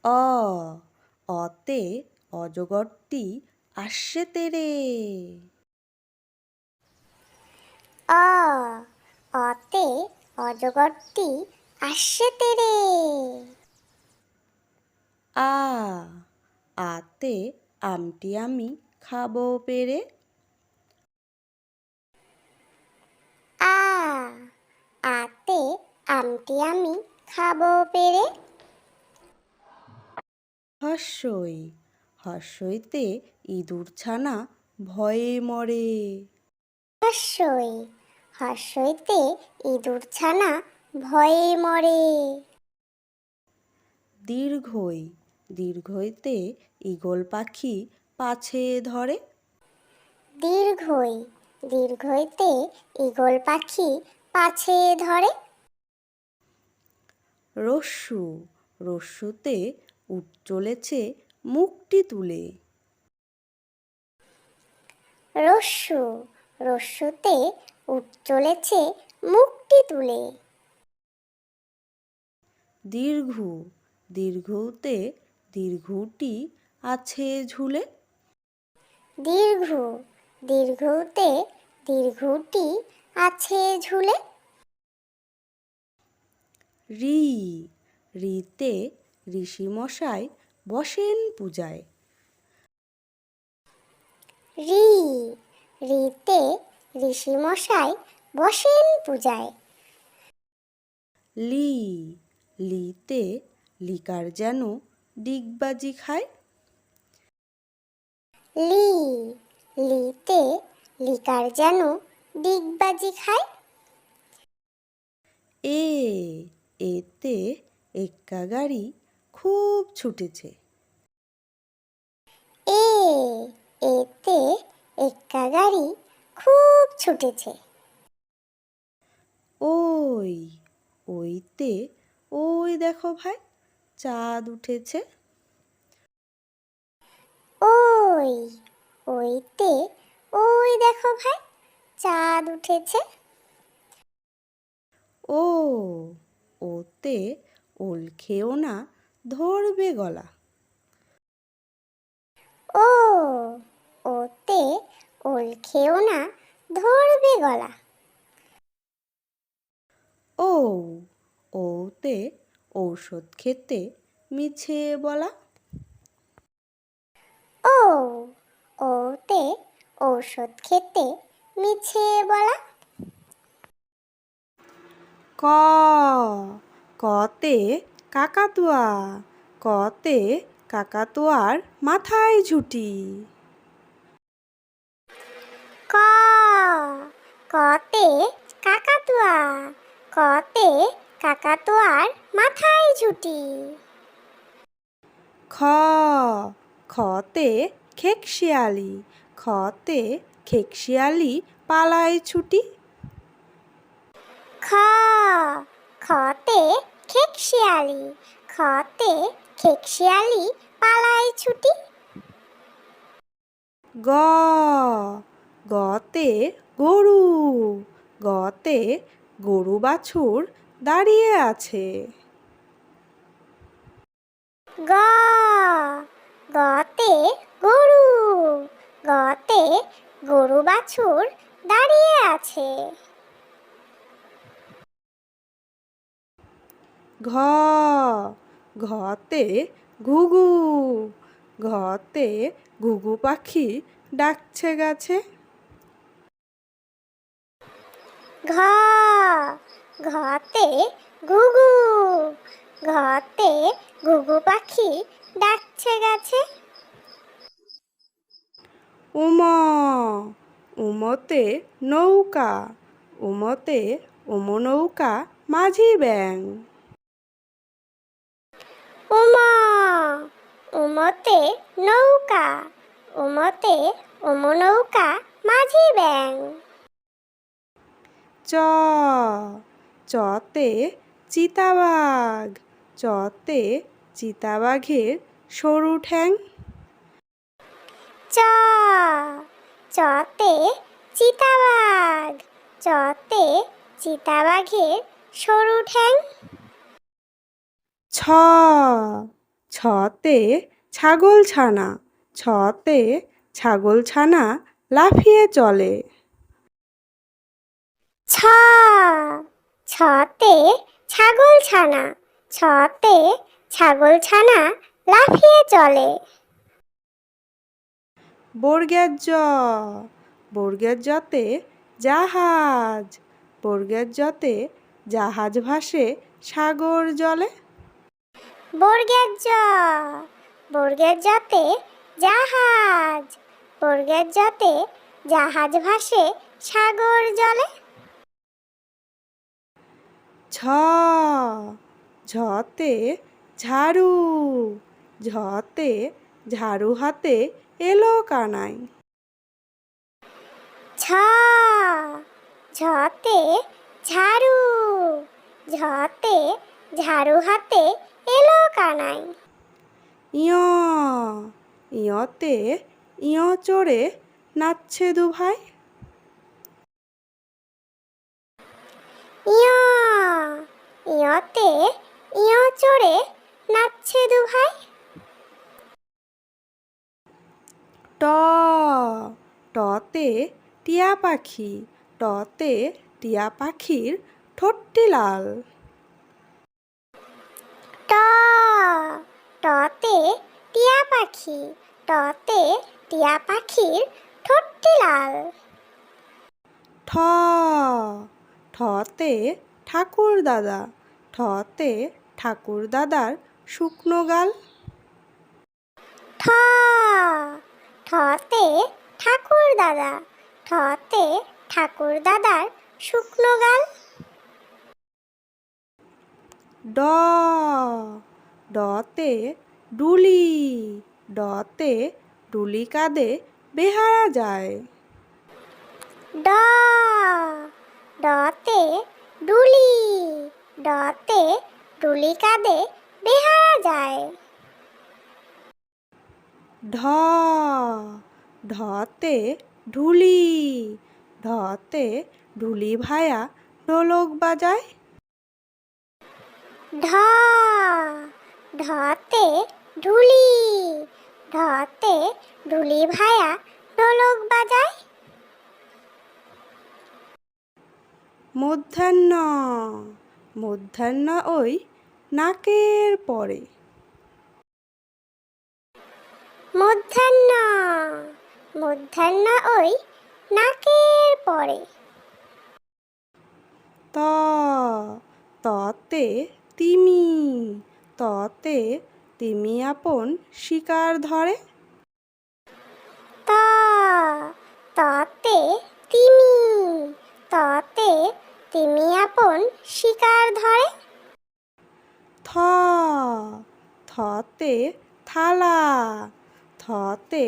অ অতে অজগরটি আসছে তেরে। অ অতে অজগরটি আসছে তেরে। আ আতে আমটি আমি খাবো পেরে। আ আতে আমটি আমি খাবো পেরে। হর্ষই হর্ষইতে ইঁদুর ছানা ভয়ে মরে। হর্ষই হর্ষইতে ইঁদুর ছানা ভয়ে মরে। দীর্ঘই দীর্ঘইতে ঈগল পাখি পাছে ধরে। দীর্ঘই দীর্ঘইতে ঈগল পাখি পাছে ধরে। রস্যু রস্যুতে উট চলেছে মুখটি তুলে। রস্যু রস্যুতে উট চলেছে মুখটি তুলে। দীর্ঘু দীর্ঘুতে দীর্ঘুটি আছে ঝুলে। দীর্ঘ দীর্ঘতে দীর্ঘটি আছে ঝুলে। রি রিতে ঋষিমশাই বসেন পূজায়। রি রিতে ঋষিমশাই বসেন পূজায়। লি লিতে লিকার যেন ডিগবাজি খায়। লি লিতে লিকার যেন ডিগবাজি খায়। এ এতে এক্কা গাড়ি খুব ছুটেছে। এ এতে এক্কা গাড়ি খুব ছুটেছে। ওই ওইতে ওই দেখো ভাই চাঁদ উঠেছে। ওই ওইতে ওই দেখো ভাই চাঁদ উঠেছে। ও ওতে ওল খেও না ধরবে গলা। ও ওতে ওল খেও না ধরবে গলা। ও ওতে ঔষধ খেতে মিছে বলা। ও ওতে ঔষধ খেতে মিছে বলা। ক কতে কাকাতুয়া কতে কাকাতুয়ার মাথায় ঝুঁটি। ক কতে কাকাতুয়া কতে কাকাতুয়ার মাথায় ঝুঁটি। খ খতে খেকশিয়ালি খতে খেকশিয়ালি পালায় ছুটি। খ খতে খেকশিয়ালি খতে খেকশিয়ালি পালায় ছুটি। গ গতে গরু গতে গরু বাছুর দাঁড়িয়ে আছে। গ গতে গরু গতে গরু বাছুর দাঁড়িয়ে আছে। ঘ ঘতে ঘুঘু ঘতে ঘুঘু পাখি ডাকছে গাছে। ঘ ঘতে ঘুঘু ঘতে ঘুঘু পাখি ডাকছে গাছে। উম উমতে নৌকা উমতে উম নৌকা মাঝি ব্যাং। উমা উমতে নৌকা উমতে উম নৌকা মাঝি ব্যাং। চ চতে চিতাবাঘ চতে চিতাবাঘের সরু ঠ্যাং। চ চতে চিতাবাঘ চতে চিতাবাঘের সরু ঠ্যাং। ছ ছতে ছাগলছানা, ছতে ছাগলছানা লাফিয়ে চলে। ছ ছতে ছাগলছানা, ছতে ছাগলছানা লাফিয়ে চলে। বর্গের জ, বর্গের জতে জাহাজ, বর্গের জতে জাহাজ ভাসে সাগর জলে। বর্গের জ, বর্গের জতে জাহাজ, বর্গের জতে জাহাজ ভাসে সাগর জলে। ঝ, ঝতে ঝাড়ু, ঝতে ঝাড়ু হাতে এলো কানাই। ছ, ঝতে ঝাড়ু, ঝতে ঝাড়ু হাতে এলো কানাই। ইয়, ইয়তে ইয় চড়ে নাচছে দুভাই। ইয়, ইয়তে ইয় চড়ে নাচছে দুভাই। ট, টতে টিয়া পাখি, টতে টিয়া পাখির ঠোঁটটি লাল। ট, টতে টিয়া পাখি, টতে টিয়া পাখির ঠোঁটটি লাল। ঠ, ঠতে ঠাকুর দাদা, ঠতে ঠাকুর দাদার শুকনো গাল। ঠ, ঠতে ঠাকুর দাদা, ঠতে ঠাকুর দাদার শুকনো গাল। ড, ডতে ডুলি, ডতে ডুলি কাঁধে বেহারা যায়। ড, ডতে ডুলি, ডতে ডুলি কাঁধে বেহারা যায়। ঢ, ঢতে ঢুলি, ঢতে ঢুলি ভায়া ঢোলক বাজায়। ঢ, ঢতে ঢুলি, ঢতে ঢুলি ভায়া ঢোলক বাজায়। মধ্যাহ্ন, মধ্যাহ্ন ওই নাকের পরে। মধ্যাহ্ন, মধ্যাহ্ন ওই নাকের পরে। ত, ততে তিমি, ততে তিমি আপন শিকার ধরে। ত, ততে তিমি, ততে তিমি আপন শিকার ধরে। থ, থতে থালা, থতে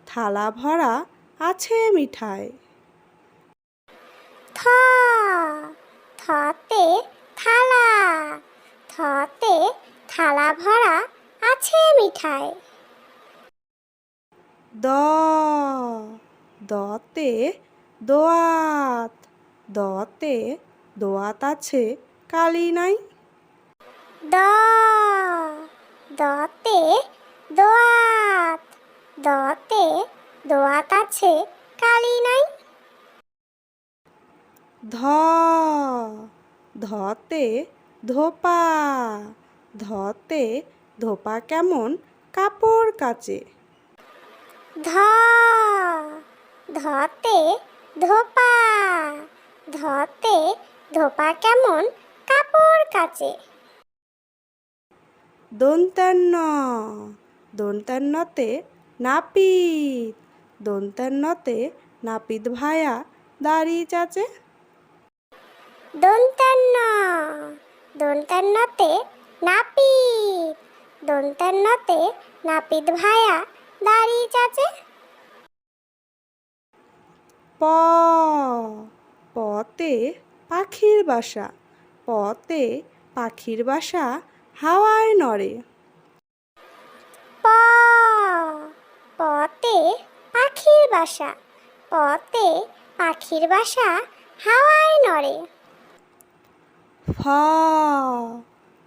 থালা ভরা আছে মিঠাই। থ, থতে থালা, থতে থালা ভরা আছে মিঠাই। দ, দতে দোয়াত, দতে দোয়াত আছে কালি নাই। দ, দতে দোয়াত, দতে দোয়াত আছে কালি নাই। ধ, ধতে ধোপা, ধতে ধোপা কেমন কাপড় কাচে। ধ, ধতে ধোপা, ধতে ধোপা কেমন কাপড় কাচে। দন্তান্ন, দন্তান্নতে নাপিত, দন্তান্নতে নাপিত ভায়া দাড়ি চাচে। দন্তান্ন, দন্তান্নতে নাপিত, দন্তান্নতে নাপিত ভায়া দাড়ি চাচে। প, পতে পাখির বাসা, পতে পাখির বাসা হাওয়ায় নড়ে। প, পতে পাখির বাসা, পতে পাখির বাসা হাওয়ায় নড়ে। ফ,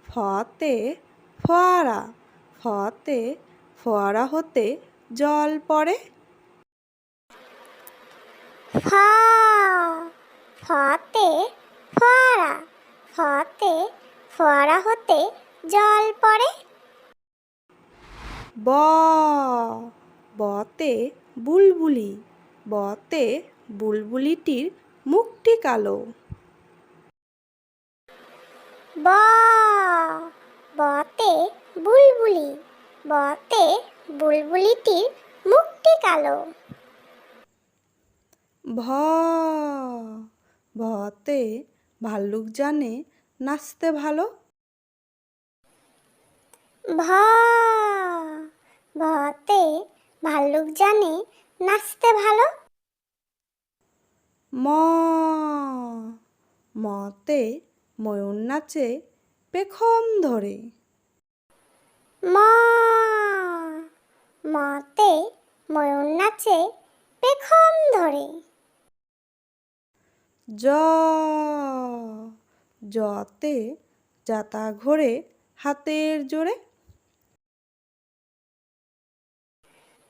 ফতে ফোয়ারা, ফতে ফোয়ারা হতে জল পড়ে। ফ ফতে ফোয়ারা, ফতে ফোয়ারা হতে জল পড়ে। ব বতে বুলবুলি, বতে বুলবুলিটির মুখটি কালো। ব বতে বুলবুলি, বতে বুলবুলিটির মুখটি কালো। ভ ভতে ভাল্লুক জানে নাচতে ভালো। ভ ভতে ভাল্লুক জানে নাচতে ভালো। ম মতে ময়ূর নাচে পেখম ধরে। ম মতে ময়ূর নাচে পেখম ধরে। জ জতে যাতা ঘোরে হাতের জোরে।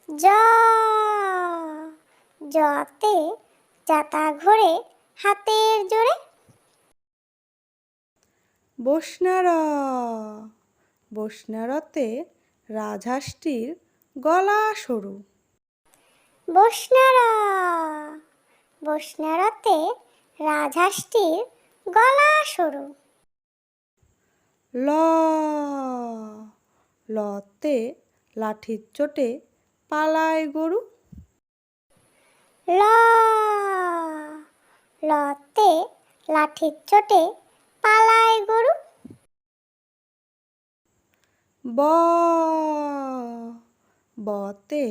জ জতে যাতা ঘোরে হাতের জোরে। বসনার বসনারতে রাজহাঁসটির গলা সরু। বসনার বসনারতে রাজহাঁসটির গলা সরু। ল লতে লাঠির চোটে পালায় গরু। ল লতে লাঠির চোটে পালায় গরু। ব বতে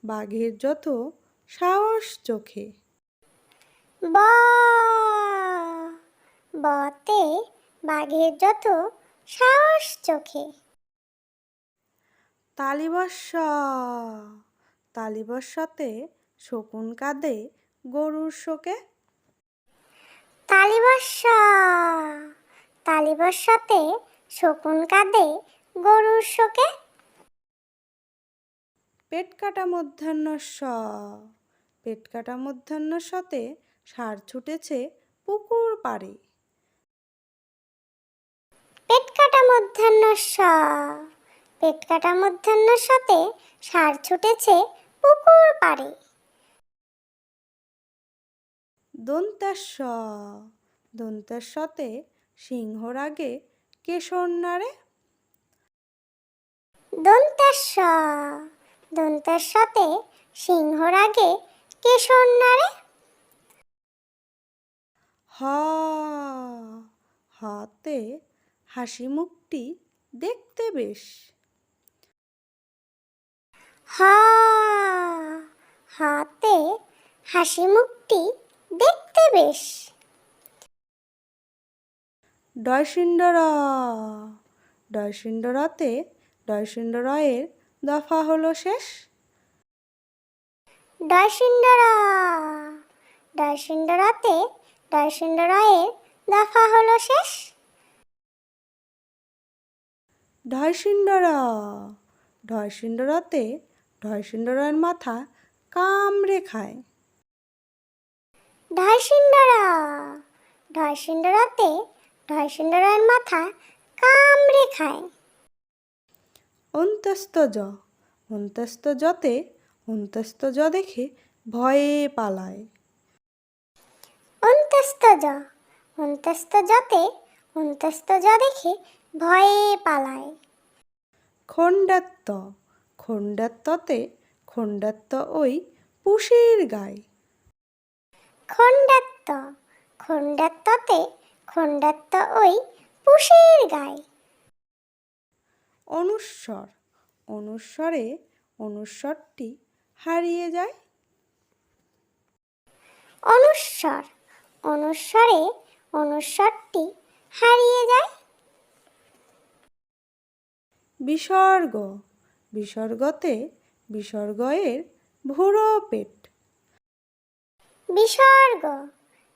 বাঘের যত সাহস চোখে। ব বতে বাঘের যত সাহস চোখে। তালিবস্য তালিবস্যতে শকুন কাঁদে গরুর শোকে। তালিবস্য তালিবস্যতে শকুন কাঁদে গরুর শোকে। পেট কাটা মধ্যাহ্নস্য পেট কাটা মধ্যাহ্নস্যতে ষাঁড় ছুটেছে পুকুর পাড়ে। পেট কাটা মধ্যাহ্নস্য পেট কাটা মধ্যাহ্নস্যতে ষাঁড় ছুটেছে পুকুর পাড়ে। দন্তেশ্ব দন্তেশ্বতে সিংহর আগে কেশর নাড়ে। দন্তেশ্ব দন্তেশ্বতে সিংহর আগে কেশর নাড়ে। হ হতে হাসি মুখটি দেখতে বেশ। হ হাতে হাসি মুখটি দেখতে বেশ। ডয়সিন্ডর ডয়সিন্ডরতে ডয়সিন্ডরয়ের দফা হলো শেষ। ডয়সিন্ডর ডয়সিন্ডরতে ডয়সিন্ডরয়ের দফা হলো শেষ। ঢয়সিন্ডর ঢয়সিন্ডরতে ঢয়সিন্ডরের মাথা কামড়ে খায়। ঢয়সিন্ডর ঢয়সিন্ডরতে ঢয়সিন্ডরের মাথা কামড়ে খায়। অন্তস্তজ অন্তস্তজতে অন্তস্তজ দেখে ভয়ে পালায়। অন্তস্তজ অন্তস্তজতে অন্তস্তজ দেখে ভয়ে পালায়। খণ্ডাত্ত খণ্ডাত্ততে খণ্ডাত্ত ওই পুষির গায়। খণ্ডাত্ত খণ্ডাত্ততে খণ্ডাত্ত ওই পুষির গায়। অনুস্বর অনুস্বরে অনুস্বরটি হারিয়ে যায়। অনুস্বর অনুস্বরে অনুস্বরটি হারিয়ে যায়। বিসর্গ বিসর্গতে বিসর্গয়ের ভুরো পেট। বিসর্গ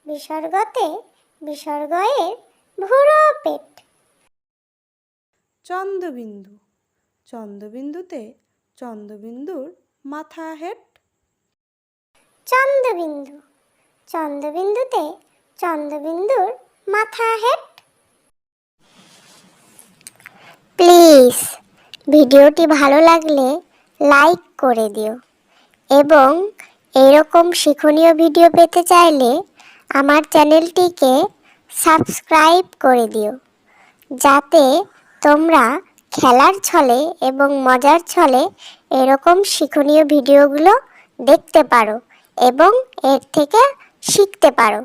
বিসর্গতে বিসর্গয়ের ভুরো পেট। চন্দ্রবিন্দু চন্দ্রবিন্দুতে চন্দ্রবিন্দুর মাথা হেড। চন্দ্রবিন্দু, চন্দ্রবিন্দুতে চন্দ্রবিন্দুর মাথা হেড। প্লিজ ভিডিওটি ভালো লাগলে লাইক করে দিও এবং এরকম শিক্ষণীয় ভিডিও পেতে চাইলে আমার চ্যানেলটিকে সাবস্ক্রাইব করে দিও, যাতে তোমরা খেলার ছলে এবং মজার ছলে এরকম শিক্ষণীয় ভিডিওগুলো দেখতে পারো এবং এর থেকে শিখতে পারো।